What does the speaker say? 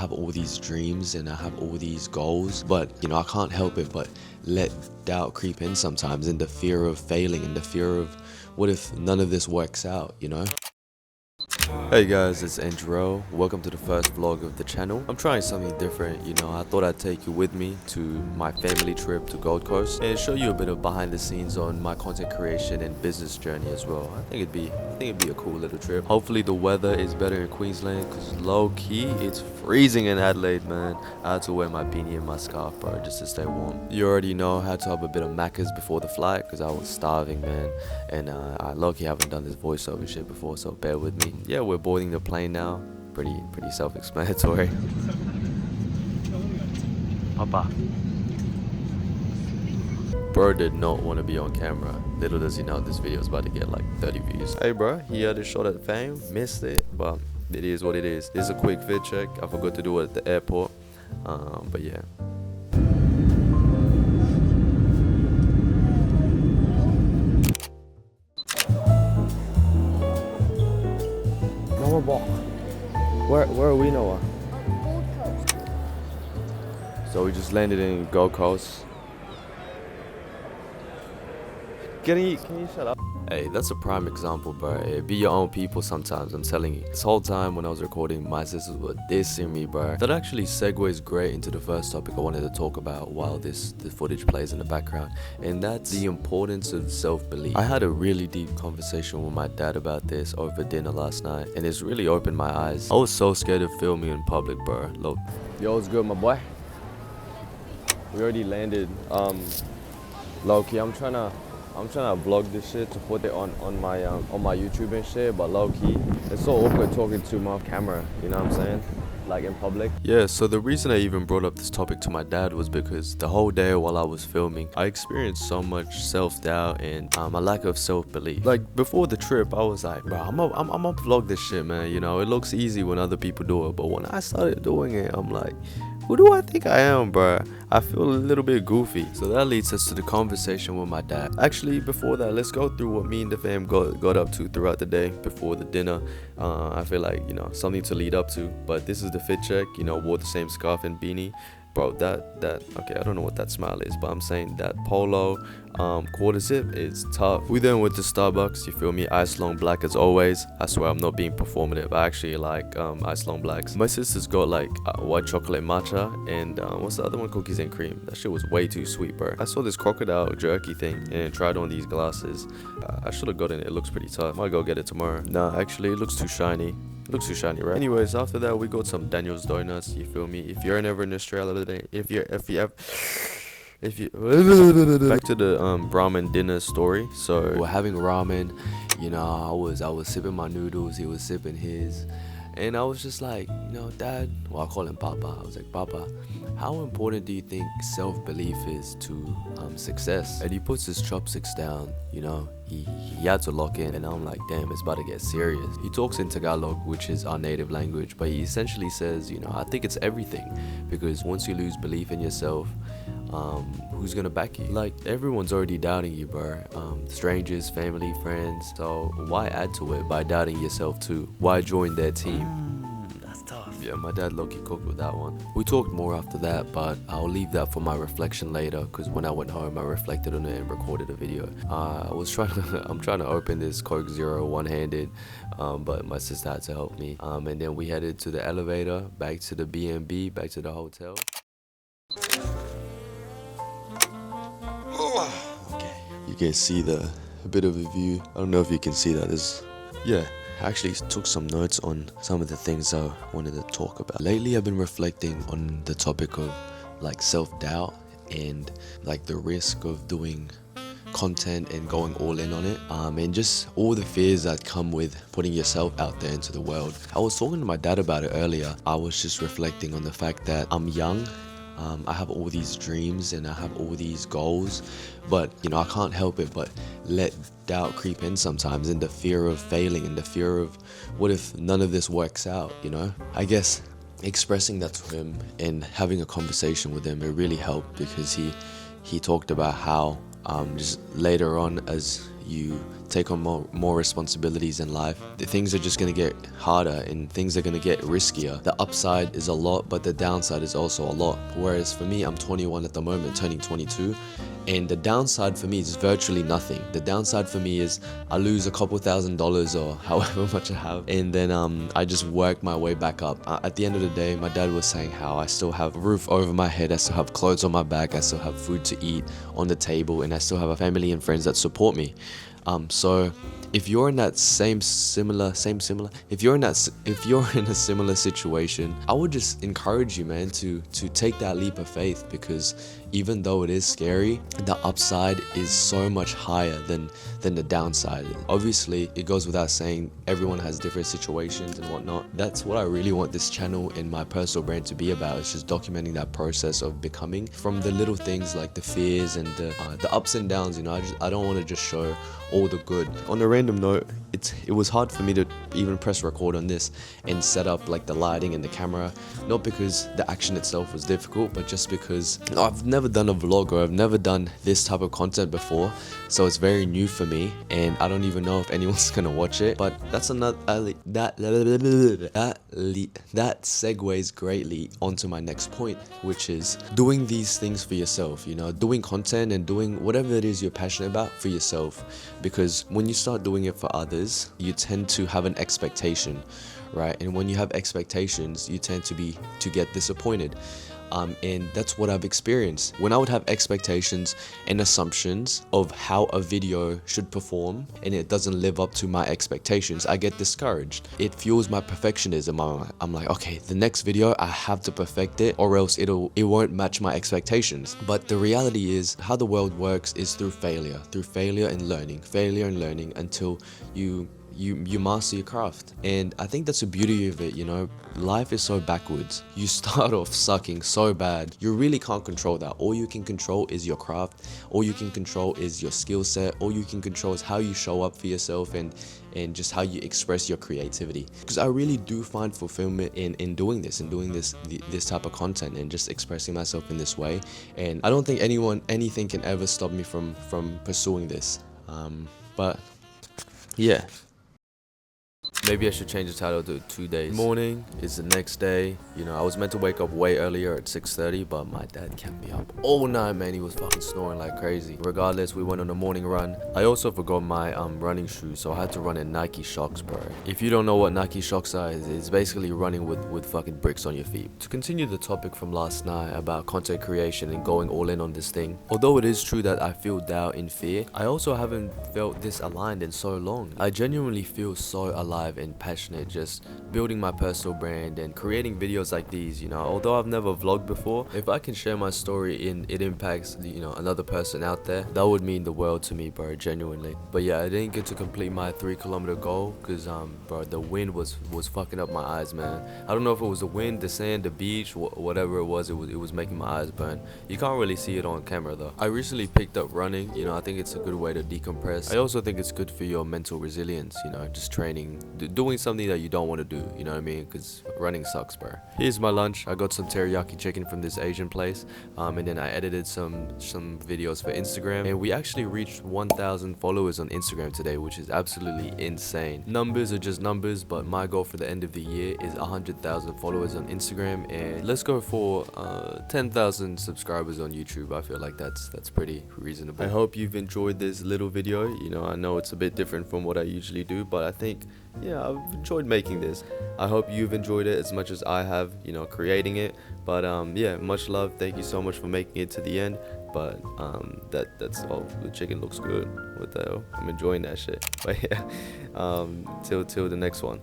have all these dreams and I have all these goals, but I can't help it but let doubt creep in sometimes, and the fear of failing and the fear of what if none of this works out. Hey guys, it's Andrelle. Welcome to the first vlog of the channel. I'm trying something different, I thought I'd take you with me to my family trip to Gold Coast and show you a bit of behind the scenes on my content creation and business journey as well. I think it'd be a cool little trip. Hopefully the weather is better in Queensland, because low key it's freezing in Adelaide, man. I had to wear my beanie and my scarf, bro, just to stay warm. You already know I had to have a bit of Macca's before the flight because I was starving, man, and I low-key haven't done this voiceover shit before, so bear with me. Yeah, we're boarding the plane now. Pretty self-explanatory. Papa. Bro did not want to be on camera. Little does he know this video is about to get like 30 views. Hey bro, he had a shot at fame, missed it, but it is what it is. This is a quick fit check. I forgot to do it at the airport, but yeah. Where are we, Noah? Gold Coast. So we just landed in Gold Coast. Can you shut up? Hey, that's a prime example, bro. Hey, be your own people sometimes, I'm telling you. This whole time when I was recording, my sisters were dissing me, bro. That actually segues great into the first topic I wanted to talk about while the footage plays in the background, and that's the importance of self-belief. I had a really deep conversation with my dad about this over dinner last night, and it's really opened my eyes. I was so scared of filming in public, bro. Look. Yo, what's good, my boy? We already landed. Low-key, I'm trying to vlog this shit to put it on my YouTube and shit, but low-key it's so awkward talking to my camera, you know what I'm saying, like in public. Yeah, so the reason I even brought up this topic to my dad was because the whole day while I was filming, I experienced so much self-doubt and a lack of self-belief. Like before the trip, I was like, bro, I'm gonna vlog this shit, man, it looks easy when other people do it, but when I started doing it, I'm like, who do I think I am, bruh? I feel a little bit goofy. So that leads us to the conversation with my dad. Actually, before that, let's go through what me and the fam got up to throughout the day before the dinner. I feel like, something to lead up to. But this is the fit check, wore the same scarf and beanie. Bro, that okay, I don't know what that smile is, but I'm saying that polo quarter zip is tough. We then went to Starbucks, you feel me, ice long black as always. I swear I'm not being performative, I actually like ice long blacks. My sister's got like white chocolate matcha and what's the other one, cookies and cream. That shit was way too sweet, bro. I saw this crocodile jerky thing and tried on these glasses. I should have gotten it, it looks pretty tough. Might go get it tomorrow. Nah, actually it looks too shiny. Looks too shiny, right? Anyways, after that we got some Daniel's donuts, you feel me? If you're ever in Australia, if you back to the ramen dinner story. So we're having ramen, I was sipping my noodles, he was sipping his, and I was just like, Dad, well, I call him Papa. I was like, Papa, how important do you think self-belief is to success? And he puts his chopsticks down, he had to lock in, and I'm like, damn, it's about to get serious. He talks in Tagalog, which is our native language, but he essentially says, I think it's everything, because once you lose belief in yourself, who's gonna back you? Like, everyone's already doubting you, bro. Strangers, family, friends. So why add to it by doubting yourself too? Why join their team? That's tough. Yeah, my dad low-key cooked with that one. We talked more after that, but I'll leave that for my reflection later, because when I went home I reflected on it and recorded a video. I'm trying to open this Coke Zero one-handed, but my sister had to help me. And then we headed to the elevator, back to the B&B, back to the hotel. Okay, you can see a bit of a view. I don't know if you can see that. I actually took some notes on some of the things I wanted to talk about. Lately I've been reflecting on the topic of like self-doubt and like the risk of doing content and going all in on it, and just all the fears that come with putting yourself out there into the world. I was talking to my dad about it earlier. I was just reflecting on the fact that I'm young. I have all these dreams and I have all these goals, but I can't help it but let doubt creep in sometimes, and the fear of failing and the fear of what if none of this works out. I guess expressing that to him and having a conversation with him, it really helped, because he talked about how just later on, as you take on more responsibilities in life, the things are just gonna get harder and things are gonna get riskier. The upside is a lot, but the downside is also a lot. Whereas for me, I'm 21 at the moment, turning 22, and the downside for me is virtually nothing. The downside for me is I lose a couple $1,000s or however much I have, and then I just work my way back up. At the end of the day, my dad was saying how I still have a roof over my head, I still have clothes on my back, I still have food to eat on the table, and I still have a family and friends that support me. So if you're in that if you're in a similar situation, I would just encourage you, man, to take that leap of faith, because even though it is scary, the upside is so much higher than the downside. Obviously, it goes without saying, everyone has different situations and whatnot. That's what I really want this channel and my personal brand to be about. It's just documenting that process of becoming, from the little things like the fears and the ups and downs. You know, I don't want to just show all the good. On a random note, it was hard for me to even press record on this and set up like the lighting and the camera, not because the action itself was difficult, but just because I've never done a vlog, or I've never done this type of content before, so it's very new for me, and I don't even know if anyone's gonna watch it. But that's another that segues greatly onto my next point, which is doing these things for yourself. You know, doing content and doing whatever it is you're passionate about for yourself, because when you start doing it for others, you tend to have an expectation, right? And when you have expectations, you tend to get disappointed. And that's what I've experienced. When I would have expectations and assumptions of how a video should perform and it doesn't live up to my expectations, I get discouraged. It fuels my perfectionism. I'm like, okay, the next video I have to perfect it, or else it won't match my expectations. But the reality is, how the world works is through failure and learning until you master your craft. And I think that's the beauty of it. You know, life is so backwards. You start off sucking so bad, you really can't control that. All you can control is your craft, all you can control is your skill set, all you can control is how you show up for yourself, and just how you express your creativity. Because I really do find fulfillment in doing this type of content, and just expressing myself in this way. And I don't think anything can ever stop me from pursuing this. But yeah. Maybe I should change the title to 2 days. Morning is the next day. You know, I was meant to wake up way earlier at 6:30, but my dad kept me up all night, man. He was fucking snoring like crazy. Regardless, we went on a morning run. I also forgot my running shoes, so I had to run in Nike Shox, bro. If you don't know what Nike Shox are, it's basically running with fucking bricks on your feet. To continue the topic from last night about content creation and going all in on this thing, although it is true that I feel doubt and fear, I also haven't felt this aligned in so long. I genuinely feel so alive and passionate, just building my personal brand and creating videos like these. You know, although I've never vlogged before, if I can share my story and it impacts, you know, another person out there, that would mean the world to me, bro, genuinely. But yeah, I didn't get to complete my 3-kilometer goal because bro, the wind was fucking up my eyes, man. I don't know if it was the wind, the sand, the beach, whatever it was making my eyes burn. You can't really see it on camera though. I recently picked up running. You know, I think it's a good way to decompress. I also think it's good for your mental resilience, you know, just training, doing something that you don't want to do, you know what I mean? Because running sucks, bro. Here's my lunch. I got some teriyaki chicken from this Asian place, and then I edited some videos for Instagram, and we actually reached 1,000 followers on Instagram today, which is absolutely insane. Numbers are just numbers, but my goal for the end of the year is 100,000 followers on Instagram, and let's go for 10,000 subscribers on YouTube. I feel like that's pretty reasonable. I hope you've enjoyed this little video. You know, I know it's a bit different from what I usually do, but I think, yeah, I've enjoyed making this. I hope you've enjoyed it as much as I have, you know, creating it. But yeah, much love. Thank you so much for making it to the end. But that's all. The chicken looks good. What the hell? I'm enjoying that shit. But yeah, till the next one.